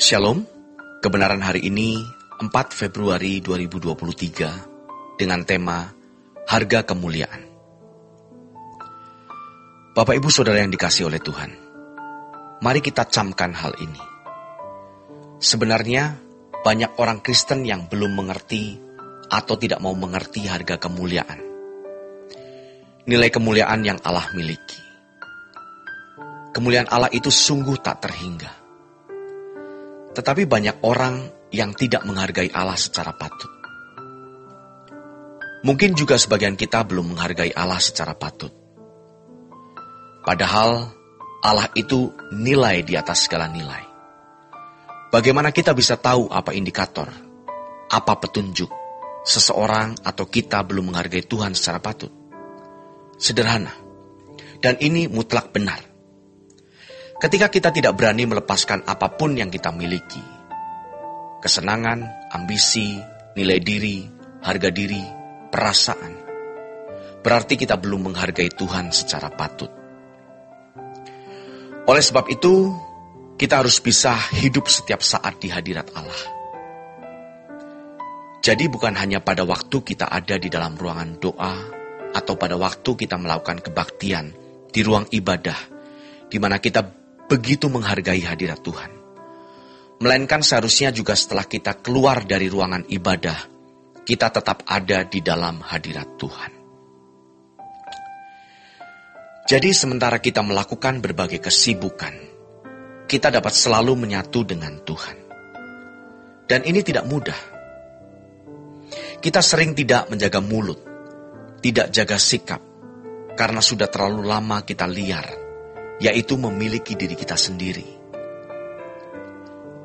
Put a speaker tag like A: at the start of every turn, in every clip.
A: Shalom, kebenaran hari ini 4 Februari 2023 dengan tema Harga Kemuliaan. Bapak Ibu Saudara yang dikasihi oleh Tuhan, mari kita camkan hal ini. Sebenarnya banyak orang Kristen yang belum mengerti atau tidak mau mengerti harga kemuliaan. Nilai kemuliaan yang Allah miliki. Kemuliaan Allah itu sungguh tak terhingga. Tetapi banyak orang yang tidak menghargai Allah secara patut. Mungkin juga sebagian kita belum menghargai Allah secara patut. Padahal Allah itu nilai di atas segala nilai. Bagaimana kita bisa tahu apa indikator, apa petunjuk seseorang atau kita belum menghargai Tuhan secara patut? Sederhana, dan ini mutlak benar. Ketika kita tidak berani melepaskan apapun yang kita miliki, kesenangan, ambisi, nilai diri, harga diri, perasaan, berarti kita belum menghargai Tuhan secara patut. Oleh sebab itu, kita harus bisa hidup setiap saat di hadirat Allah. Jadi bukan hanya pada waktu kita ada di dalam ruangan doa, atau pada waktu kita melakukan kebaktian di ruang ibadah, di mana kita begitu menghargai hadirat Tuhan. Melainkan seharusnya juga setelah kita keluar dari ruangan ibadah, kita tetap ada di dalam hadirat Tuhan. Jadi sementara kita melakukan berbagai kesibukan, kita dapat selalu menyatu dengan Tuhan. Dan ini tidak mudah. Kita sering tidak menjaga mulut, tidak jaga sikap, karena sudah terlalu lama kita liar, yaitu memiliki diri kita sendiri.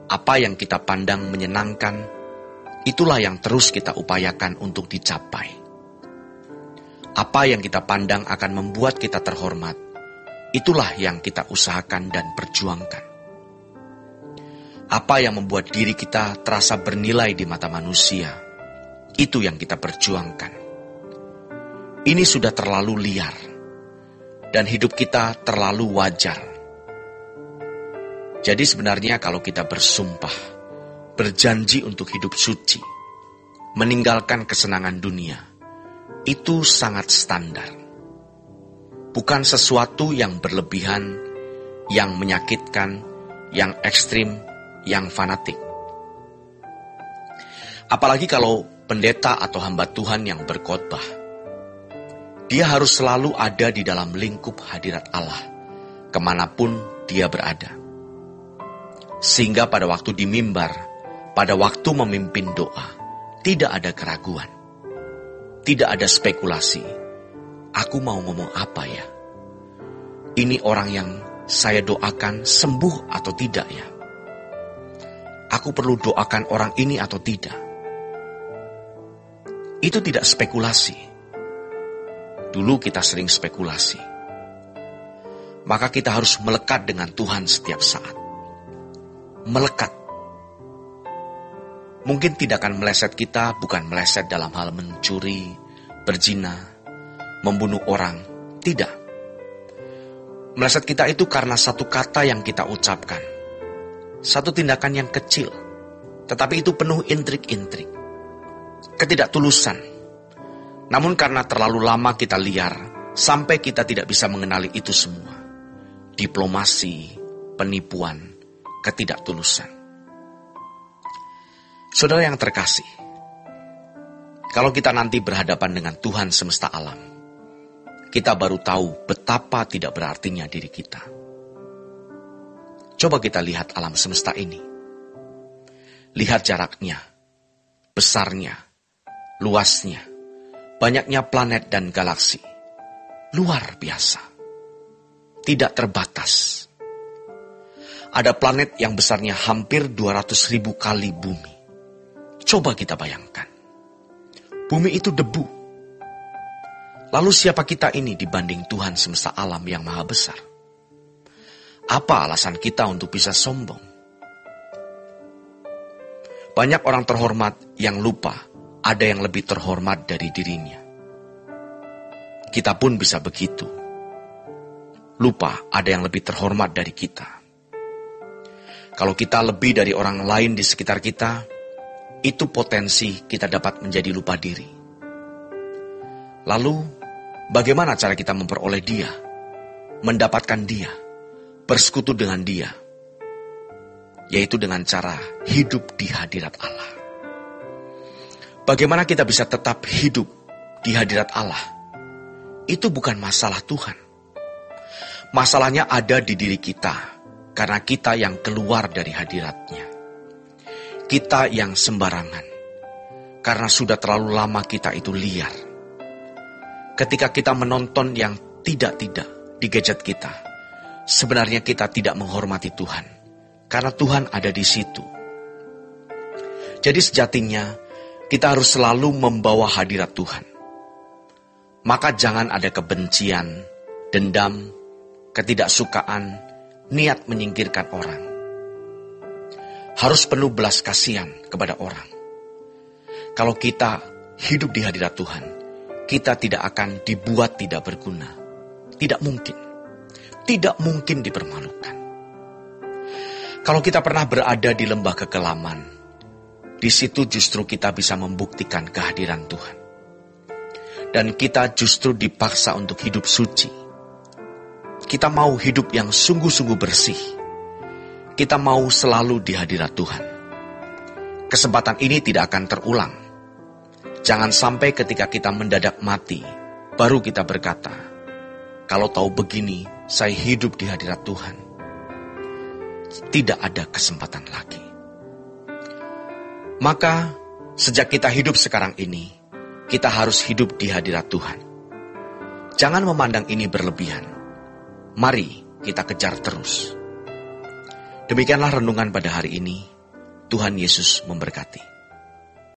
A: Apa yang kita pandang menyenangkan, itulah yang terus kita upayakan untuk dicapai. Apa yang kita pandang akan membuat kita terhormat, itulah yang kita usahakan dan perjuangkan. Apa yang membuat diri kita terasa bernilai di mata manusia, itu yang kita perjuangkan. Ini sudah terlalu liar. Dan hidup kita terlalu wajar. Jadi sebenarnya kalau kita bersumpah, berjanji untuk hidup suci, meninggalkan kesenangan dunia, itu sangat standar. Bukan sesuatu yang berlebihan, yang menyakitkan, yang ekstrim, yang fanatik. Apalagi kalau pendeta atau hamba Tuhan yang berkhotbah, dia harus selalu ada di dalam lingkup hadirat Allah, kemanapun dia berada. Sehingga pada waktu di mimbar, pada waktu memimpin doa, tidak ada keraguan. Tidak ada spekulasi. Aku mau ngomong apa ya? Ini orang yang saya doakan sembuh atau tidak ya? Aku perlu doakan orang ini atau tidak? Itu tidak spekulasi. Dulu kita sering spekulasi. Maka kita harus melekat dengan Tuhan setiap saat. Melekat. Mungkin tindakan meleset kita bukan meleset dalam hal mencuri, berzina, membunuh orang. Tidak. Meleset kita itu karena satu kata yang kita ucapkan. Satu tindakan yang kecil. Tetapi itu penuh intrik-intrik. Ketidaktulusan. Namun karena terlalu lama kita liar, sampai kita tidak bisa mengenali itu semua. Diplomasi, penipuan, ketidaktulusan. Saudara yang terkasih, kalau kita nanti berhadapan dengan Tuhan semesta alam, kita baru tahu betapa tidak berartinya diri kita. Coba kita lihat alam semesta ini. Lihat jaraknya, besarnya, luasnya, banyaknya planet dan galaksi. Luar biasa. Tidak terbatas. Ada planet yang besarnya hampir 200.000 kali bumi. Coba kita bayangkan. Bumi itu debu. Lalu siapa kita ini dibanding Tuhan semesta alam yang maha besar? Apa alasan kita untuk bisa sombong? Banyak orang terhormat yang lupa ada yang lebih terhormat dari dirinya. Kita pun bisa begitu. Lupa ada yang lebih terhormat dari kita. Kalau kita lebih dari orang lain di sekitar kita, itu potensi kita dapat menjadi lupa diri. Lalu, bagaimana cara kita memperoleh Dia, mendapatkan Dia, bersekutu dengan Dia? Yaitu dengan cara hidup di hadirat Allah. Bagaimana kita bisa tetap hidup di hadirat Allah? Itu bukan masalah Tuhan. Masalahnya ada di diri kita, karena kita yang keluar dari hadirat-Nya. Kita yang sembarangan, karena sudah terlalu lama kita itu liar. Ketika kita menonton yang tidak-tidak di gadget kita, sebenarnya kita tidak menghormati Tuhan, karena Tuhan ada di situ. Jadi sejatinya, kita harus selalu membawa hadirat Tuhan. Maka jangan ada kebencian, dendam, ketidaksukaan, niat menyingkirkan orang. Harus penuh belas kasihan kepada orang. Kalau kita hidup di hadirat Tuhan, kita tidak akan dibuat tidak berguna. Tidak mungkin. Tidak mungkin dipermalukan. Kalau kita pernah berada di lembah kekelaman, di situ justru kita bisa membuktikan kehadiran Tuhan. Dan kita justru dipaksa untuk hidup suci. Kita mau hidup yang sungguh-sungguh bersih. Kita mau selalu di hadirat Tuhan. Kesempatan ini tidak akan terulang. Jangan sampai ketika kita mendadak mati, baru kita berkata, kalau tahu begini, saya hidup di hadirat Tuhan. Tidak ada kesempatan lagi. Maka, sejak kita hidup sekarang ini, kita harus hidup di hadirat Tuhan. Jangan memandang ini berlebihan. Mari kita kejar terus. Demikianlah renungan pada hari ini. Tuhan Yesus memberkati.